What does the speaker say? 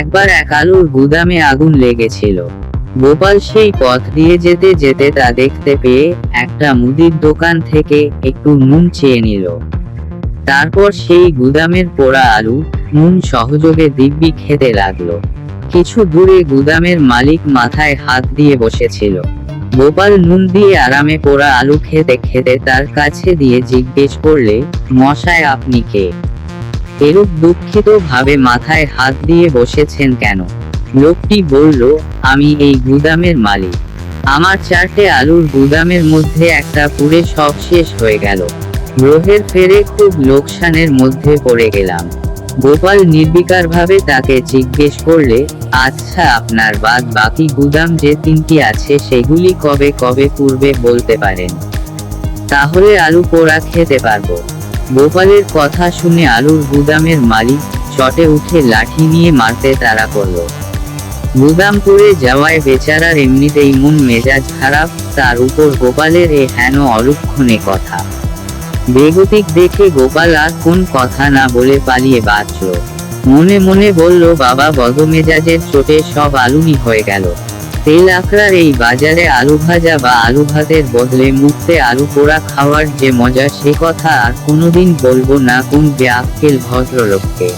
একবার এক আলুর গুদামে আগুন লেগেছিল। গোপাল সেই পথ দিয়ে যেতে যেতে তা দেখতে পেয়ে একটা মুদির দোকান থেকে একটু নুন চেয়ে নিল। তারপর সেই গুদামের পোড়া আলু নুন সহযোগে দিব্যি খেতে লাগলো। কিছু দূরে গুদামের মালিক মাথায় হাত দিয়ে বসেছিল। গোপাল নুন দিয়ে আরামে পোড়া আলু খেতে খেতে তার কাছে দিয়ে জিজ্ঞেস করলে, মশাই আপনি কে? এরূপ দুঃখিত ভাবে মাথায় হাত দিয়ে বসেছেন কেন? লোকটি বলল, আমি এই গুদামের মালিক। আমার 4টে আলুর গুদামের মধ্যে একটা পুড়ে সব শেষ হয়ে গেল। গ্রহের ফেরে খুব লোকসানের মধ্যে পড়ে গেলাম। গোপাল নির্বিকার ভাবে তাকে জিজ্ঞেস করলে, আচ্ছা আপনার বাদ বাকি গুদাম যে 3টি আছে সেগুলি কবে কবে পুড়বে বলতে পারেন? তাহলে আলু পোড়া খেতে পারবো। গোপালের কথা শুনে আলুর গুদামের মালিক চটে উঠে লাঠি নিয়ে মারতে তাড়া করল। গুদাম পুড়ে যাওয়ায় বেচারার এমনিতেই মন মেজাজ খারাপ, তার উপর গোপালের এ হেন অলক্ষণে কথা। বেগতিক দেখে গোপাল আর কোন কথা না বলে পালিয়ে বাঁচল। মনে মনে বলল, বাবা বদমেজাজের চোটে সব আলুনি হয়ে গেল। তেল আখড়ার এই বাজারে আলু ভাজা বা আলু ভাতের বদলে মুখতে আলু পোড়া খাওয়ার যে মজা সে কথা আর কোনোদিন বলবো না কোন বেআক্কেল ভদ্রলোককে।